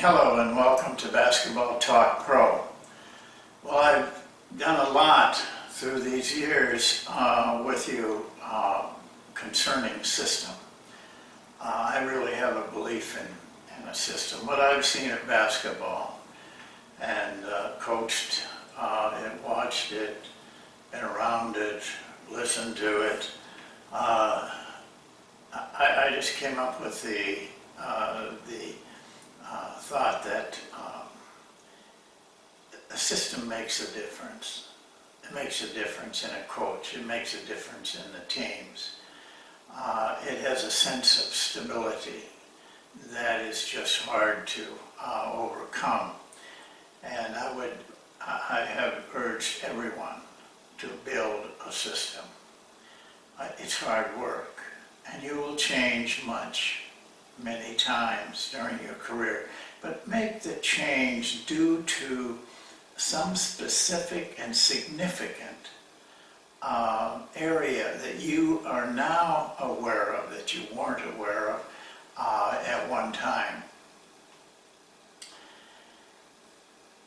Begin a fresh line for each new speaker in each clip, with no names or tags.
Hello and welcome to Basketball Talk Pro. Well, I've done a lot through these years with you concerning system. I really have a belief in a system. What I've seen of basketball and coached and watched it, been around it, listened to it, I just came up with the thought that a system makes a difference. It makes a difference in a coach. It makes a difference in the teams. It has a sense of stability that is just hard to overcome. And I have urged everyone to build a system. It's hard work, and you will change many times during your career, but make the change due to some specific and significant area that you are now aware of, that you weren't aware of at one time.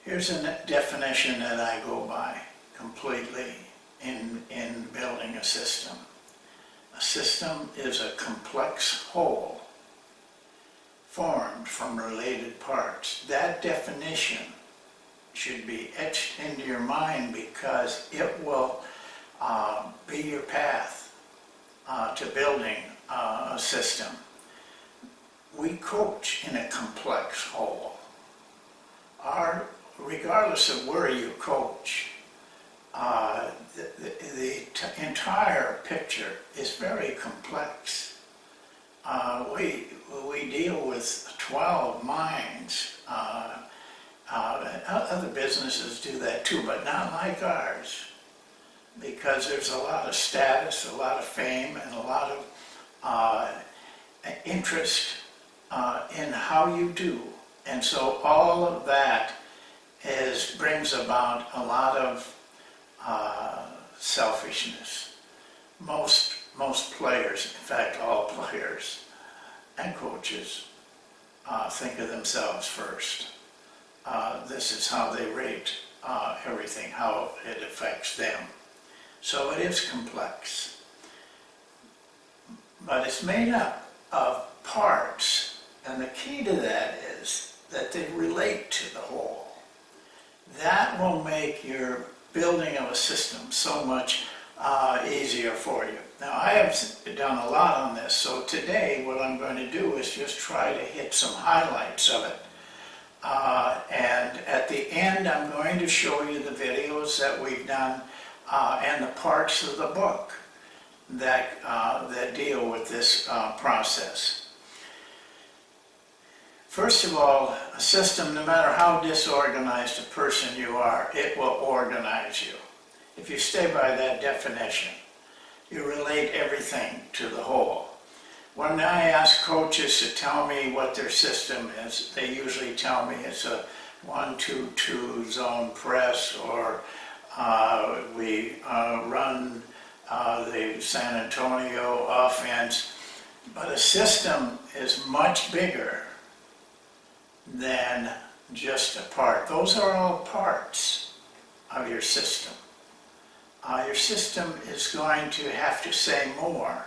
Here's a definition that I go by completely in building a system. A system is a complex whole formed from related parts. That definition should be etched into your mind because it will be your path to building a system. We coach in a complex whole. Regardless of where you coach, the entire picture is very complex. We deal with 12 minds. Other businesses do that too, but not like ours, because there's a lot of status, a lot of fame, and a lot of interest in how you do. And so all of that brings about a lot of selfishness. Most players, in fact all players and coaches, think of themselves first. This is how they rate everything, how it affects them. So it is complex. But it's made up of parts, and the key to that is that they relate to the whole. That will make your building of a system so much easier for you. Now, I have done a lot on this, so today what I'm going to do is just try to hit some highlights of it. And at the end, I'm going to show you the videos that we've done and the parts of the book that deal with this process. First of all, a system, no matter how disorganized a person you are, it will organize you. If you stay by that definition, you relate everything to the whole. When I ask coaches to tell me what their system is, they usually tell me it's a 1-2-2 zone press, or we run the San Antonio offense. But a system is much bigger than just a part. Those are all parts of your system. Your system is going to have to say more,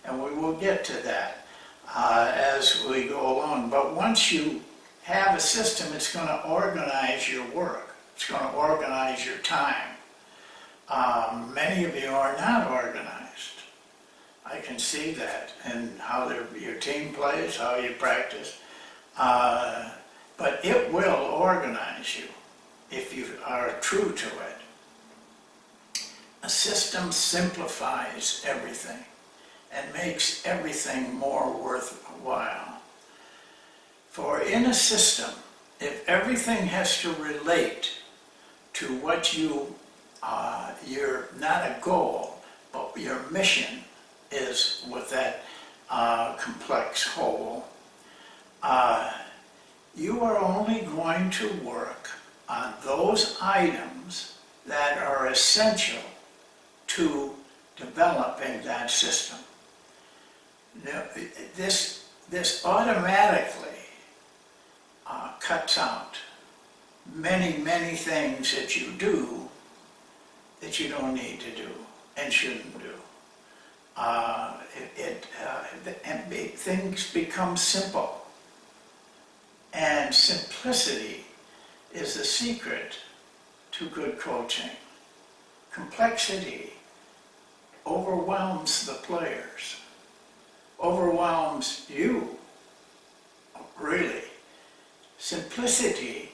and we will get to that as we go along. But once you have a system, it's going to organize your work. It's going to organize your time. Many of you are not organized. I can see that in how your team plays, how you practice. But it will organize you if you are true to it. A system simplifies everything and makes everything more worthwhile. For in a system, if everything has to relate to what you're not a goal, but your mission is with that complex whole, you are only going to work on those items that are essential to developing that system. Now, this automatically cuts out many things that you do that you don't need to do and shouldn't do. Things become simple. And simplicity is the secret to good coaching. Complexity overwhelms the players, overwhelms you, really. Simplicity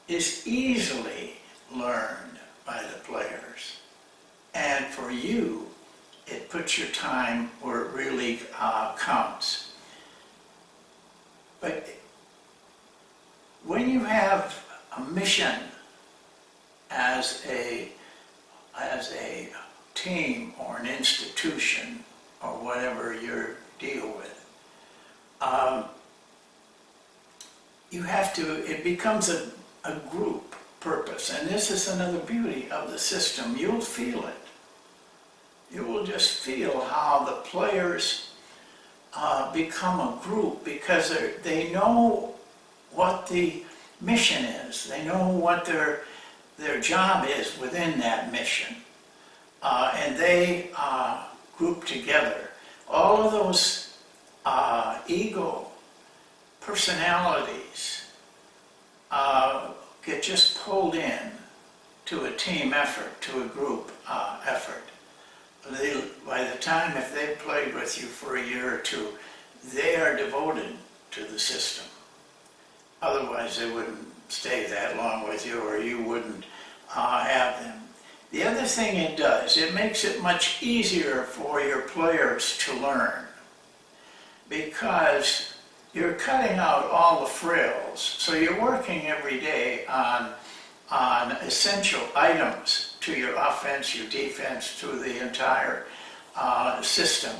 is easily learned by the players. And for you, it puts your time where it really counts. But when you have a mission as a team or an institution or whatever you deal with, you have to, it becomes a group purpose. And this is another beauty of the system. You'll feel it. You will just feel how the players become a group because they know what the mission is. They know what their job is within that mission. And they group together. All of those ego personalities get just pulled in to a team effort, to a group effort. By the time, if they've played with you for a year or two, they are devoted to the system. Otherwise, they wouldn't stay that long with you, or you wouldn't have them. The other thing it does, it makes it much easier for your players to learn, because you're cutting out all the frills. So you're working every day on essential items to your offense, your defense, to the entire system.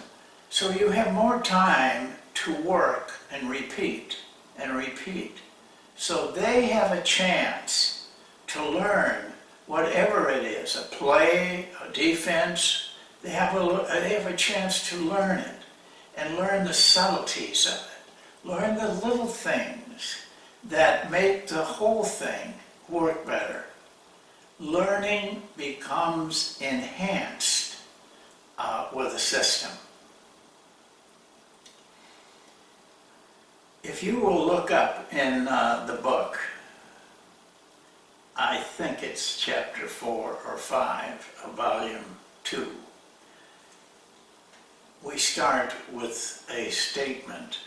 So you have more time to work and repeat and repeat. So they have a chance to learn whatever it is, a play, a defense. They have a chance to learn it and learn the subtleties of it. Learn the little things that make the whole thing work better. Learning becomes enhanced with a system. If you will look up in the book, I think it's chapter 4 or 5 of volume 2, we start with a statement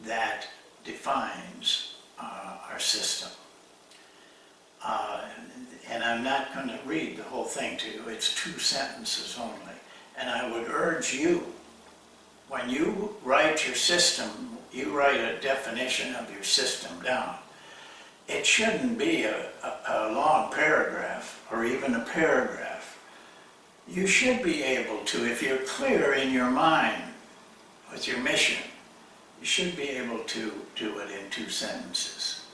that defines our system. And I'm not going to read the whole thing to you. It's 2 sentences only. And I would urge you, when you write your system, you write a definition of your system down. It shouldn't be a long paragraph or even a paragraph. You should be able to, if you're clear in your mind with your mission, you should be able to do it in 2 sentences,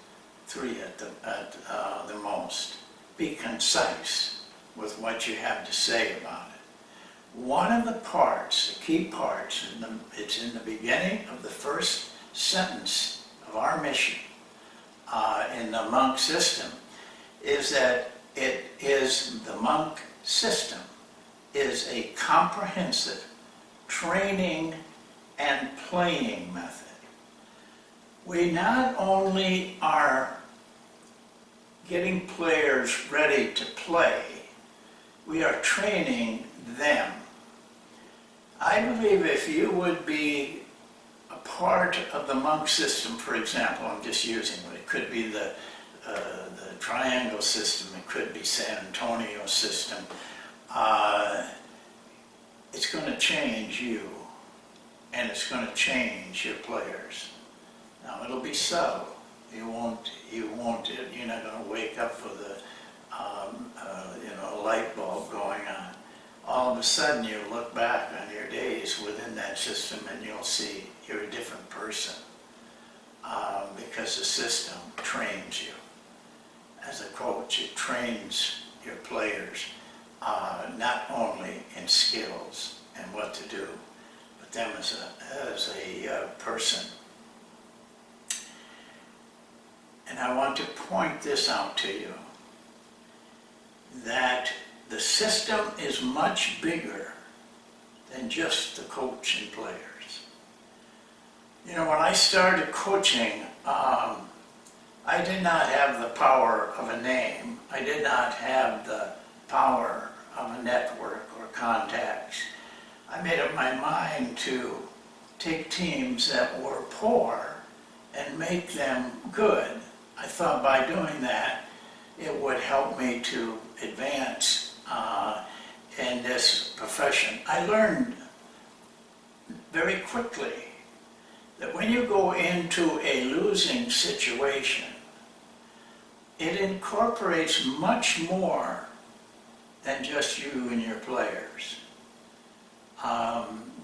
3 at the most. Be concise with what you have to say about it. One of the parts, the key parts, it's in the beginning of the first sentence of our mission in the monk system, is that the monk system is a comprehensive training and playing method. We not only are getting players ready to play, we are training them. I believe if you would be a part of the monk system, for example, I'm just using it, it could be the triangle system, it could be San Antonio system, it's going to change you, and it's going to change your players. Now it'll be subtle. You're not going to wake up with a light bulb going on. All of a sudden you look back on your days within that system and you'll see you're a different person because the system trains you. As a coach, it trains your players not only in skills and what to do, but them as a person. and I want to point this out to you, that the system is much bigger than just the coach and players. You know, when I started coaching, I did not have the power of a name. I did not have the power of a network or contacts. I made up my mind to take teams that were poor and make them good. I thought by doing that, it would help me to advance in this profession. I learned very quickly that when you go into a losing situation, it incorporates much more than just you and your players.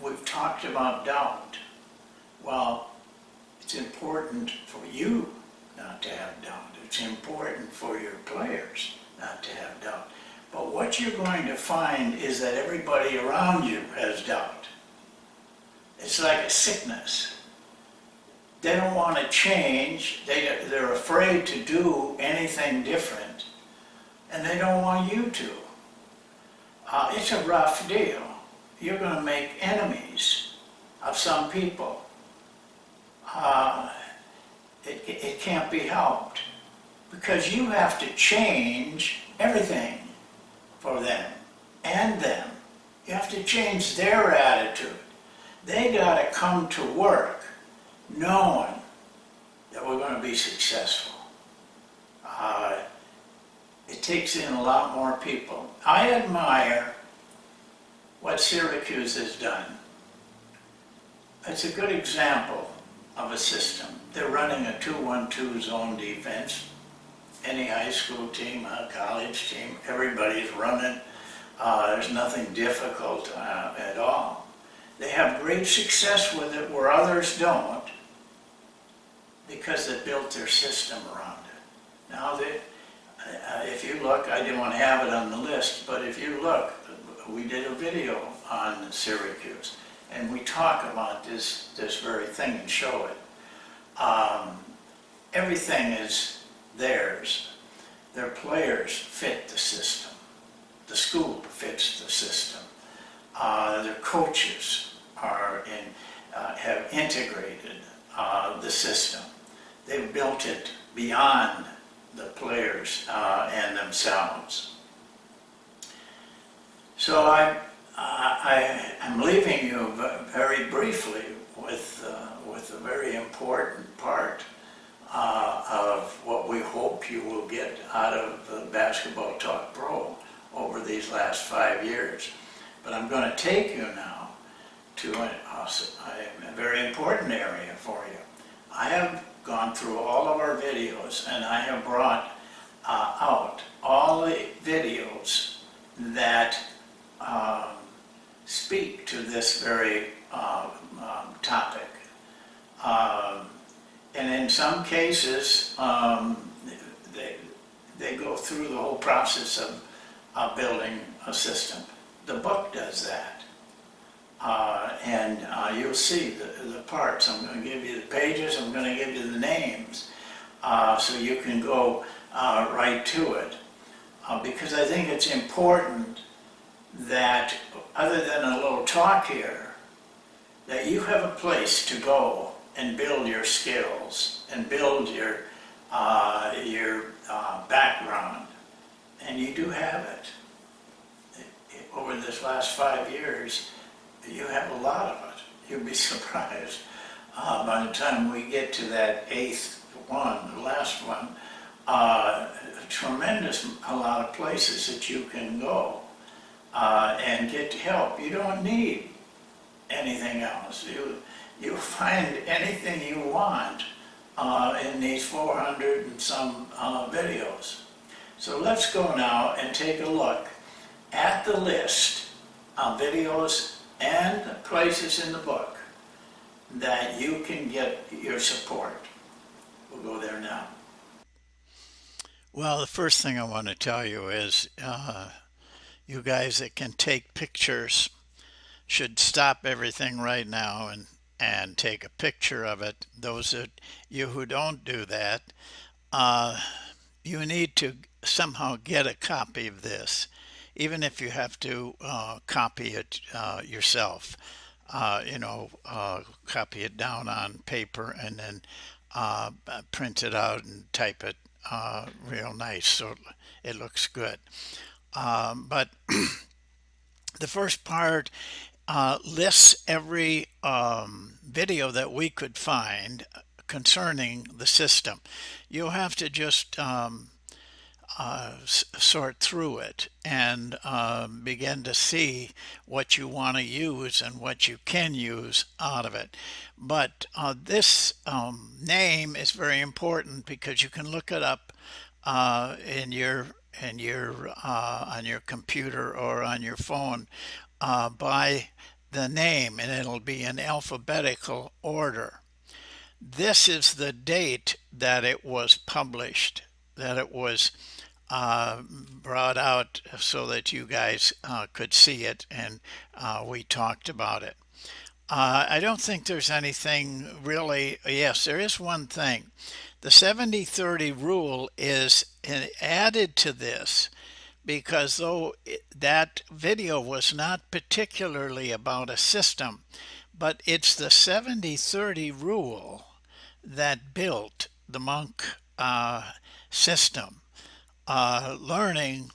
We've talked about doubt. Well, it's important for you not to have doubt. It's important for your players not to have doubt. But what you're going to find is that everybody around you has doubt. It's like a sickness. They don't want to change. They're afraid to do anything different, and they don't want you to. It's a rough deal. You're going to make enemies of some people. It can't be helped, because you have to change everything for them and them. You have to change their attitude. They got to come to work knowing that we're going to be successful. It takes in a lot more people. I admire what Syracuse has done. It's a good example of a system. They're running a 2-1-2 zone defense. Any high school team, a college team, everybody's running. There's nothing difficult at all. They have great success with it where others don't, because they built their system around it. Now, if you look, I didn't want to have it on the list, but if you look, we did a video on Syracuse, and we talk about this very thing and show it. Everything is theirs. Their players fit the system. The school fits the system. Their coaches have integrated the system. They've built it beyond the players and themselves. So I'm leaving you very briefly with a very important part of what we hope you will get out of Basketball Talk Pro over these last 5 years. But I'm going to take you now to a very important area for you. I have gone through all of our videos, and I have brought out all the videos that speak to this very topic. And in some cases, they go through the whole process of building a system. The book does that. And you'll see the parts. I'm going to give you the pages, I'm going to give you the names, so you can go right to it. Because I think it's important that, other than a little talk here, that you have a place to go and build your skills and build your background. And you do have it. Over this last 5 years, you have a lot of it. You'll be surprised by the time we get to that 8th one, the last one, a tremendous a lot of places that you can go and get help. You don't need anything else. You'll find anything you want in these 400 and some videos. So let's go now and take a look at the list of videos and places in the book that you can get your support. We'll go there now. Well, the first thing I want to tell you is you guys that can take pictures should stop everything right now and take a picture of it. Those of you who don't do that, you need to somehow get a copy of this, even if you have to copy it yourself. Copy it down on paper and then print it out and type it real nice so it looks good. But the first part lists every video that we could find concerning the system. You'll have to just sort through it and begin to see what you want to use and what you can use out of it. But this name is very important because you can look it up in your on your computer or on your phone by the name, and it'll be in alphabetical order. This is the date that it was published, that it was brought out so that you guys could see it, and we talked about it. I don't think there's anything really. Yes, there is one thing. The 70-30 rule is added to this because though that video was not particularly about a system, but it's the 70-30 rule that built the Monk system, learning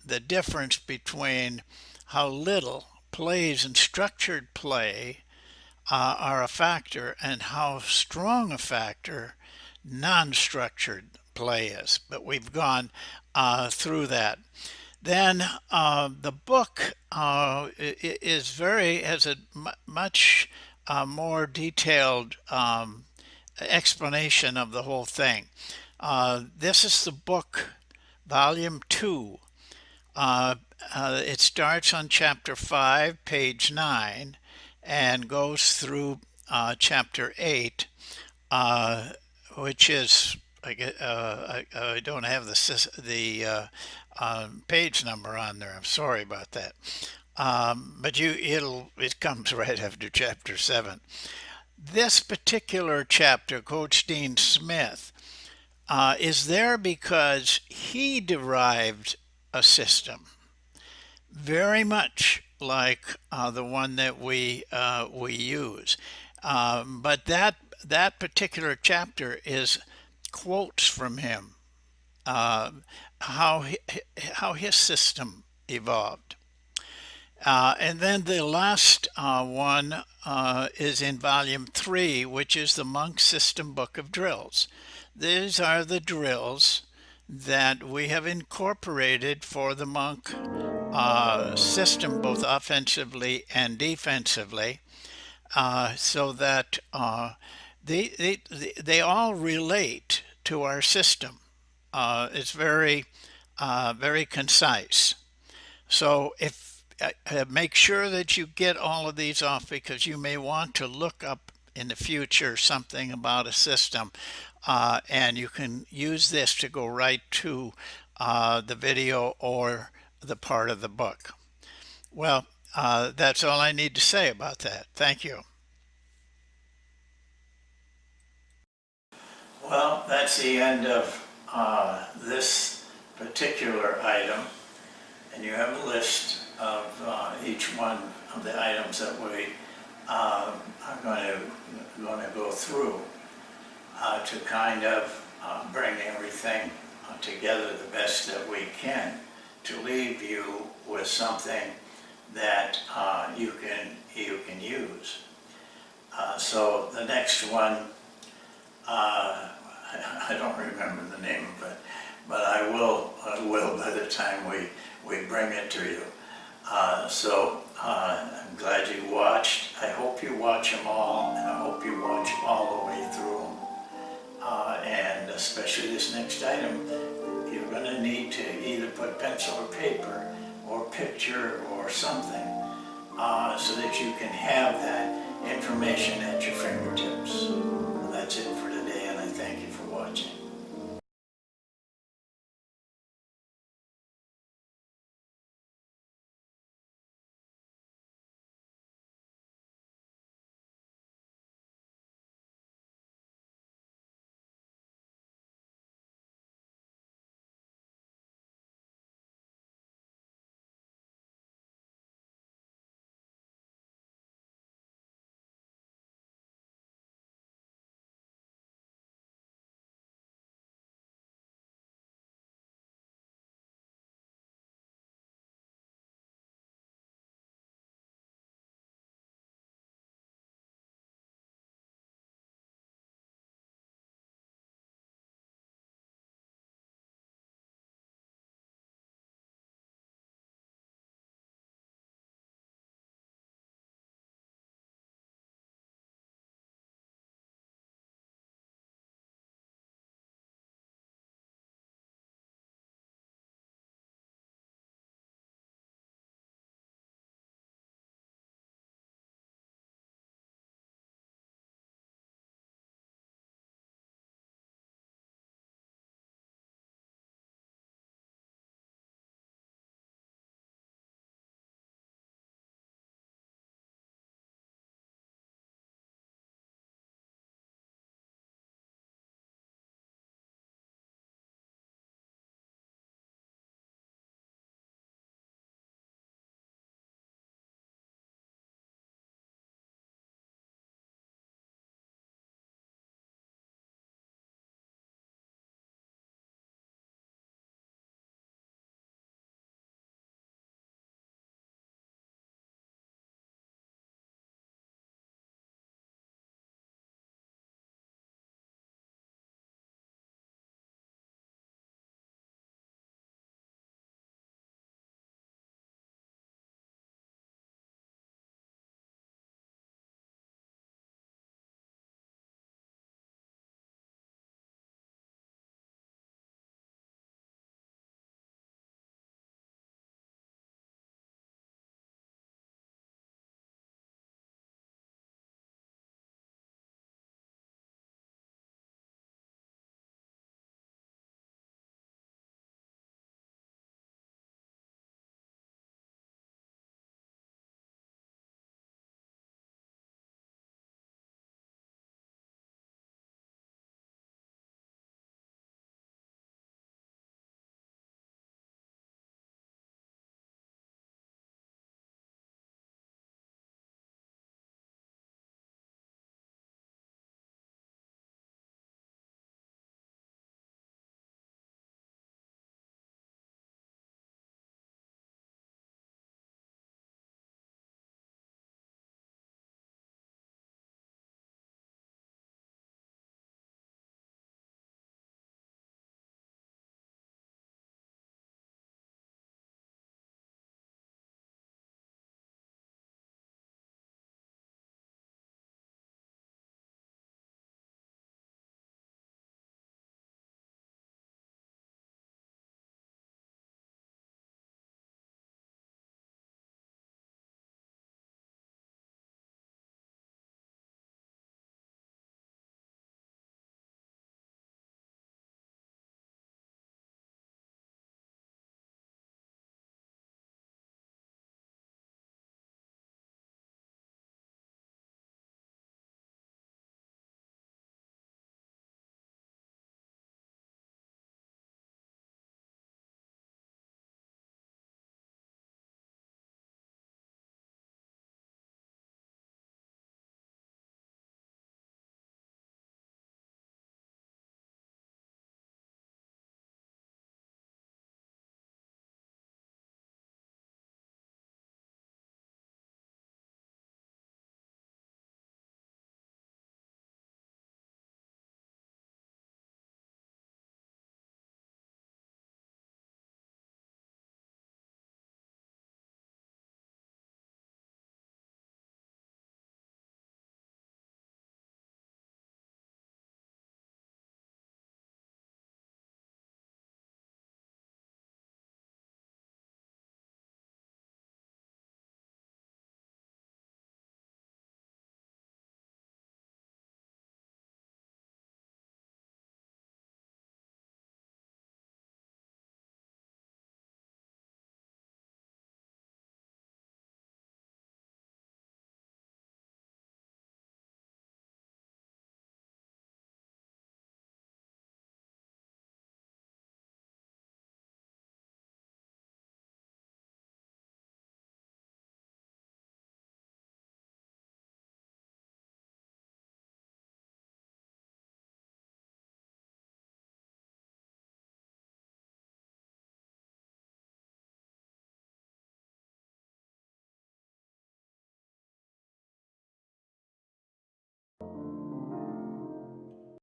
the difference between how little plays and structured play are a factor and how strong a factor non-structured play is. But we've gone through that. Then the book has a much more detailed explanation of the whole thing. This is the book, volume 2. It starts on chapter 5, page 9, and goes through chapter 8, which is, I don't have the page number on there. I'm sorry about that. But it comes right after chapter 7. This particular chapter, Coach Dean Smith, is there because he derived a system very much like the one that we use, but that particular chapter is quotes from him, how his system evolved. And then the last one is in volume 3, which is the Monk System Book of Drills. These are the drills that we have incorporated for the Monk system, both offensively and defensively, so that they all relate to our system. It's very concise. So make sure that you get all of these off, because you may want to look up in the future something about a system, and you can use this to go right to the video or the part of the book. Well, that's all I need to say about that. Thank you. Well, that's the end of this particular item, and you have a list of each one of the items that we are going to go through to kind of bring everything together the best that we can to leave you with something that you can use. So the next one, I don't remember the name of it, but I will by the time we bring it to you. I'm glad you watched. I hope you watch them all, and I hope you watch all the way through them. And especially this next item, you're going to need to either put pencil or paper or picture or something so that you can have that information at your fingertips. That's it.